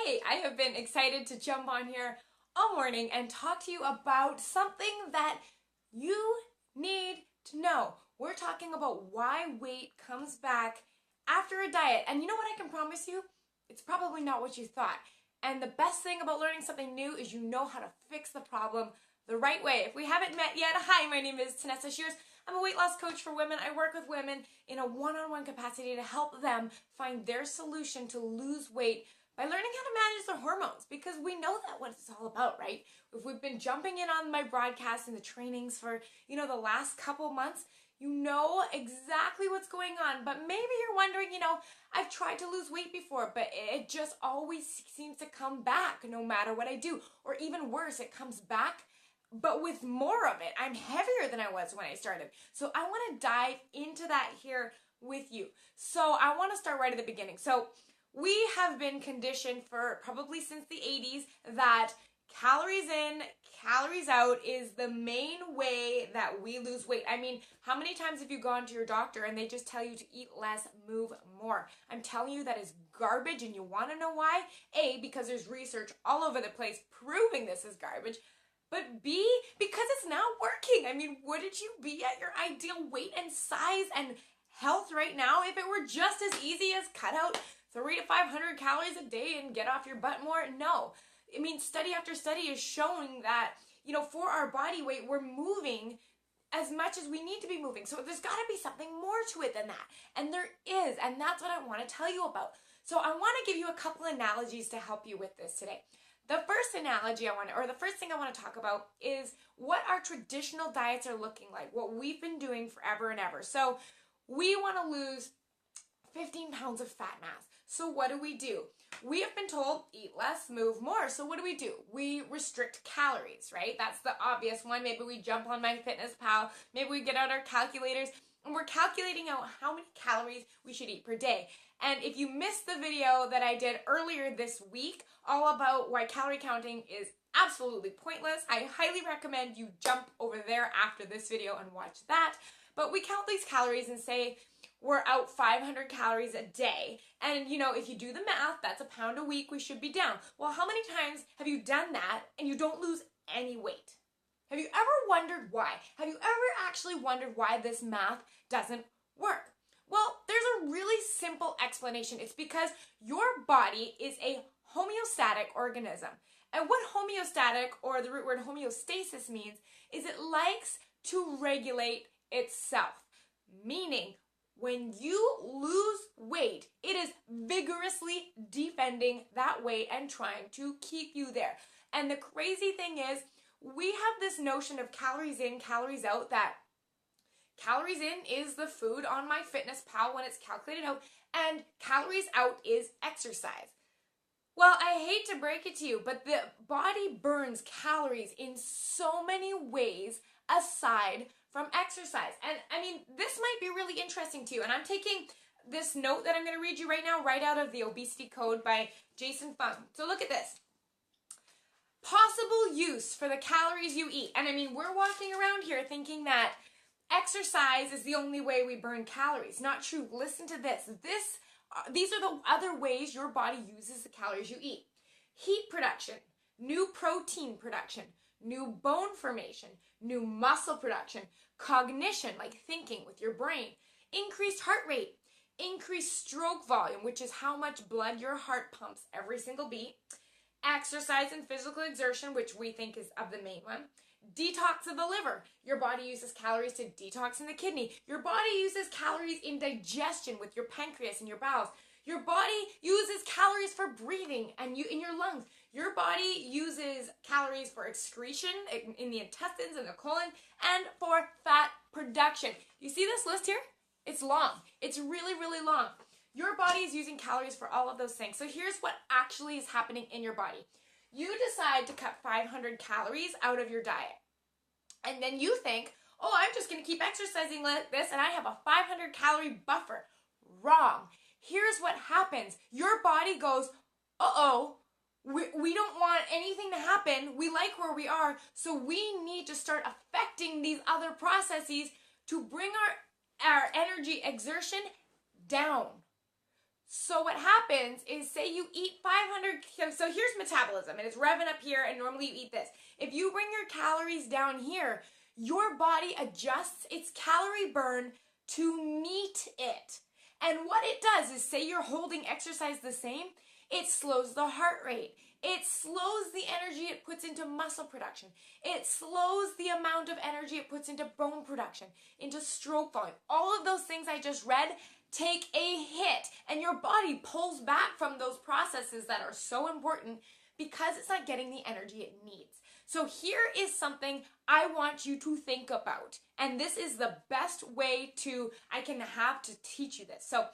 Hey, I have been excited to jump on here all morning and talk to you about something that you need to know. We're talking about why weight comes back after a diet. And you know what I can promise you? It's probably not what you thought. And the best thing about learning something new is you know how to fix the problem the right way. If we haven't met yet, hi, my name is Tanessa Shears. I'm a weight loss coach for women. I work with women in a one-on-one capacity to help them find their solution to lose weight by learning how to manage their hormones, because we know that what it's all about, right? If we've been jumping in on my broadcasts and the trainings for, the last couple months, you know exactly what's going on. But maybe you're wondering, I've tried to lose weight before, but it just always seems to come back no matter what I do. Or even worse, it comes back but with more of it. I'm heavier than I was when I started. So I want to dive into that here with you. So I want to start right at the beginning. So we have been conditioned for probably since the 80s that calories in, calories out is the main way that we lose weight. I mean, how many times have you gone to your doctor and they just tell you to eat less, move more? I'm telling you that is garbage, and you want to know why? A, because there's research all over the place proving this is garbage. But B, because it's not working. I mean, wouldn't you be at your ideal weight and size and health right now if it were just as easy as cut out 300 to 500 calories a day and get off your butt more? No. I mean, study after study is showing that, for our body weight, we're moving as much as we need to be moving. So there's got to be something more to it than that. And there is. And that's what I want to tell you about. So I want to give you a couple analogies to help you with this today. The first analogy the first thing I want to talk about is what our traditional diets are looking like, what we've been doing forever and ever. So we want to lose 15 pounds of fat mass. So what do? We have been told eat less, move more. So what do? We restrict calories, right? That's the obvious one. Maybe we jump on MyFitnessPal. Maybe we get out our calculators and we're calculating out how many calories we should eat per day. And if you missed the video that I did earlier this week, all about why calorie counting is absolutely pointless, I highly recommend you jump over there after this video and watch that. But we count these calories and say we're out 500 calories a day. And if you do the math, that's a pound a week we should be down. Well, how many times have you done that and you don't lose any weight? Have you ever wondered why? Have you ever actually wondered why this math doesn't work? Well, there's a really simple explanation. It's because your body is a homeostatic organism. And what homeostatic, or the root word homeostasis, means is it likes to regulate itself. Meaning, when you lose weight, it is vigorously defending that weight and trying to keep you there. And the crazy thing is, we have this notion of calories in, calories out, that calories in is the food on MyFitnessPal when it's calculated out, and calories out is exercise. Well, I hate to break it to you, but the body burns calories in so many ways aside from exercise. And I mean, this might be really interesting to you. And I'm taking this note that I'm going to read you right now, right out of The Obesity Code by Jason Fung. So look at this. Possible use for the calories you eat. And I mean, we're walking around here thinking that exercise is the only way we burn calories. Not true. Listen to this. These are the other ways your body uses the calories you eat. Heat production, new protein production, new bone formation, new muscle production, cognition, like thinking with your brain, increased heart rate, increased stroke volume, which is how much blood your heart pumps every single beat, exercise and physical exertion, which we think is of the main one, detox of the liver. Your body uses calories to detox in the kidney. Your body uses calories in digestion with your pancreas and your bowels. Your body uses calories for breathing and in your lungs. Your body uses calories for excretion in the intestines and the colon, and for fat production. You see this list here? It's long. It's really, really long. Your body is using calories for all of those things. So here's what actually is happening in your body. You decide to cut 500 calories out of your diet. And then you think, oh, I'm just going to keep exercising like this and I have a 500 calorie buffer. Wrong. Here's what happens. Your body goes, uh-oh, we don't want anything to happen. We like where we are. So we need to start affecting these other processes to bring our energy exertion down. So what happens is, say you eat 500, so here's metabolism, and it's revving up here, and normally you eat this. If you bring your calories down here, your body adjusts its calorie burn to meet it. And what it does is, say you're holding exercise the same, it slows the heart rate. It slows the energy it puts into muscle production. It slows the amount of energy it puts into bone production, into stroke volume. All of those things I just read take a hit, and your body pulls back from those processes that are so important because it's not getting the energy it needs. So here is something I want you to think about, and this is the best way I can have to teach you this. So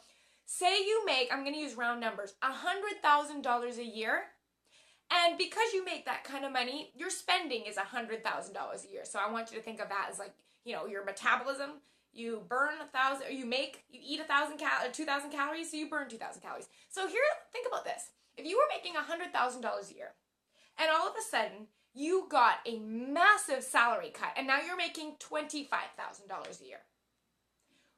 say you make, I'm going to use round numbers, $100,000 a year. And because you make that kind of money, your spending is $100,000 a year. So I want you to think of that as like, your metabolism. You burn 1,000, or you eat 2,000 calories, so you burn 2,000 calories. So here, think about this. If you were making $100,000 a year, and all of a sudden you got a massive salary cut, and now you're making $25,000 a year,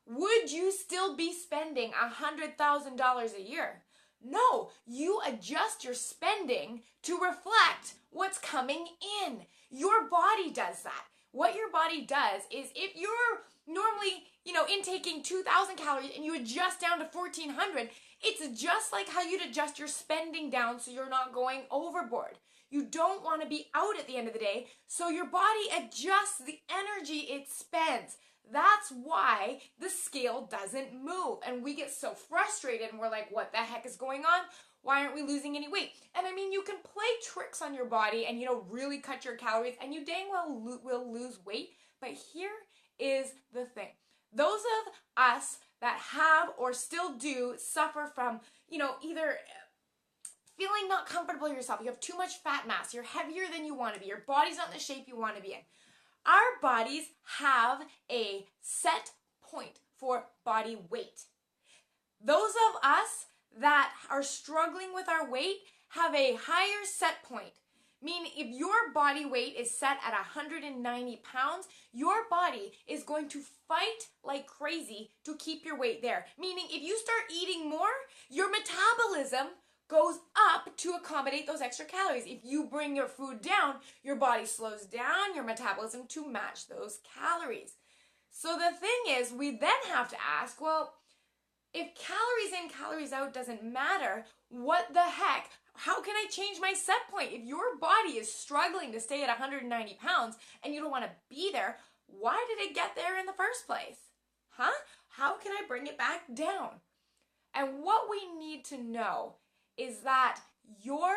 would you still be spending $100,000 a year? No, you adjust your spending to reflect what's coming in. Your body does that. What your body does is, if you're normally, intaking 2,000 calories and you adjust down to 1,400, it's just like how you'd adjust your spending down so you're not going overboard. You don't want to be out at the end of the day, so your body adjusts the energy it spends. That's why the scale doesn't move, and we get so frustrated and we're like, what the heck is going on? Why aren't we losing any weight? And I mean, you can play tricks on your body and, really cut your calories, and you dang well will lose weight. But here is the thing. Those of us that have or still do suffer from, either feeling not comfortable in yourself, you have too much fat mass, you're heavier than you want to be, your body's not in the shape you want to be in. Our bodies have a set point for body weight. Those of us that are struggling with our weight have a higher set point. Meaning, if your body weight is set at 190 pounds, your body is going to fight like crazy to keep your weight there. Meaning, if you start eating more, your metabolism goes up to accommodate those extra calories. If you bring your food down, your body slows down your metabolism to match those calories. So the thing is, we then have to ask, well, if calories in, calories out doesn't matter, what the heck? How can I change my set point? If your body is struggling to stay at 190 pounds and you don't want to be there, why did it get there in the first place? How can I bring it back down? And what we need to know is that your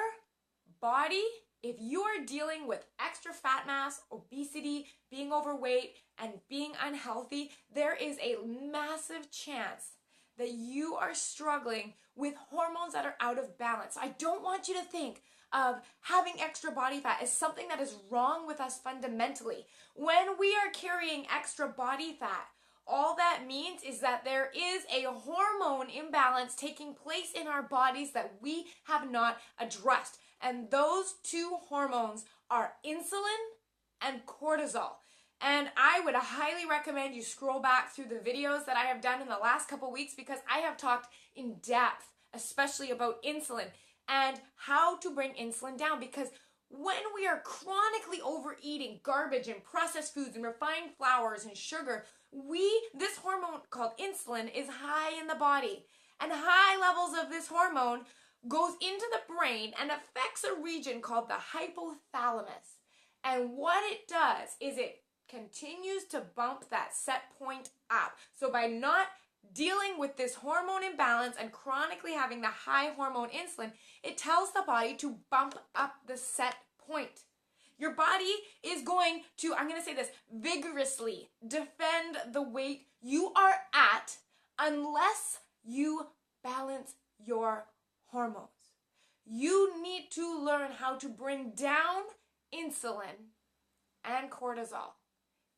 body, if you are dealing with extra fat mass, obesity, being overweight, and being unhealthy, there is a massive chance that you are struggling with hormones that are out of balance. I don't want you to think of having extra body fat as something that is wrong with us fundamentally. When we are carrying extra body fat, all that means is that there is a hormone imbalance taking place in our bodies that we have not addressed. And those two hormones are insulin and cortisol. And I would highly recommend you scroll back through the videos that I have done in the last couple weeks, because I have talked in depth, especially about insulin and how to bring insulin down. Because when we are chronically overeating garbage and processed foods and refined flours and sugar, this hormone called insulin is high in the body. And high levels of this hormone goes into the brain and affects a region called the hypothalamus. And what it does is it continues to bump that set point up. So by not dealing with this hormone imbalance and chronically having the high hormone insulin, it tells the body to bump up the set point. Your body is going to, I'm going to say this, vigorously defend the weight you are at unless you balance your hormones. You need to learn how to bring down insulin and cortisol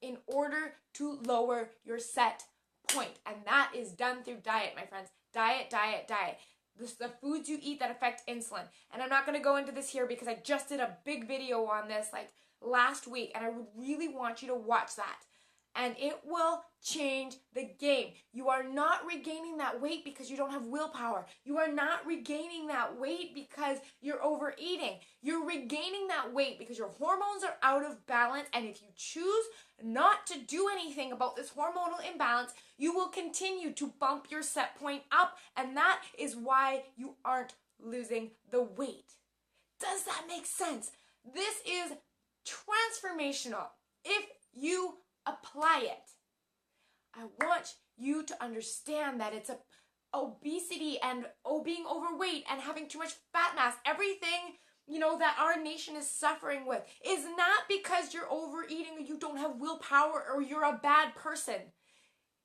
in order to lower your set point. And that is done through diet, my friends. Diet, diet, diet. This is the foods you eat that affect insulin. And I'm not going to go into this here because I just did a big video on this like last week, and I would really want you to watch that. and it will change the game. You are not regaining that weight because you don't have willpower. You are not regaining that weight because you're overeating. You're regaining that weight because your hormones are out of balance, and if you choose not to do anything about this hormonal imbalance, you will continue to bump your set point up, and that is why you aren't losing the weight. Does that make sense? This is transformational if you apply it. I want you to understand that it's obesity and being overweight and having too much fat mass, everything that our nation is suffering with is not because you're overeating or you don't have willpower or you're a bad person.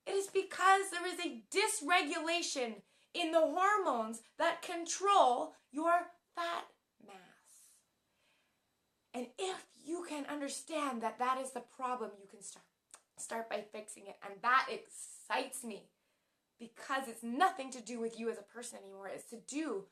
It is because there is a dysregulation in the hormones that control your fat mass. And if you can understand that that is the problem, you can start by fixing it. And that excites me because it's nothing to do with you as a person anymore. It's to do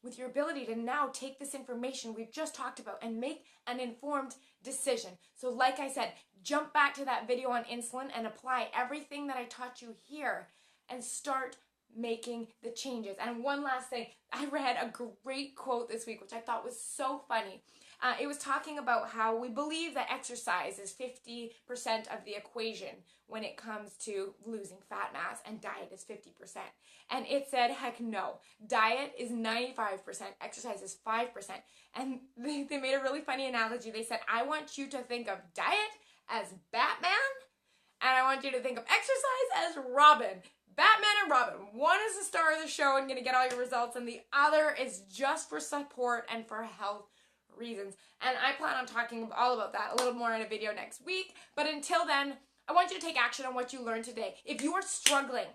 with your ability to now take this information we've just talked about and make an informed decision. So like I said, jump back to that video on insulin and apply everything that I taught you here and start making the changes. And one last thing, I read a great quote this week, which I thought was so funny. It was talking about how we believe that exercise is 50% of the equation when it comes to losing fat mass, and diet is 50%. And it said, heck no. Diet is 95%, exercise is 5%. And they made a really funny analogy. They said, I want you to think of diet as Batman, and I want you to think of exercise as Robin. Batman and Robin. One is the star of the show and gonna get all your results, and the other is just for support and for health reasons. And I plan on talking all about that a little more in a video next week. But until then, I want you to take action on what you learned today. If you are struggling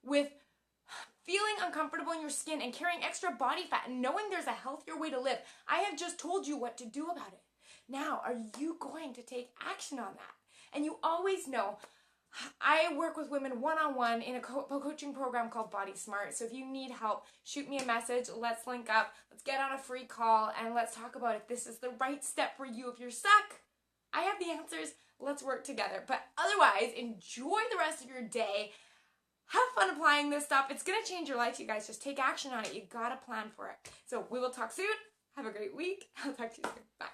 with feeling uncomfortable in your skin and carrying extra body fat and knowing there's a healthier way to live, I have just told you what to do about it. Now, are you going to take action on that? And you always know, I work with women one-on-one in a coaching program called Body Smart. So if you need help, shoot me a message. Let's link up. Let's get on a free call and let's talk about if this is the right step for you. If you're stuck, I have the answers. Let's work together. But otherwise, enjoy the rest of your day. Have fun applying this stuff. It's going to change your life, you guys. Just take action on it. You got to plan for it. So we will talk soon. Have a great week. I'll talk to you soon. Bye.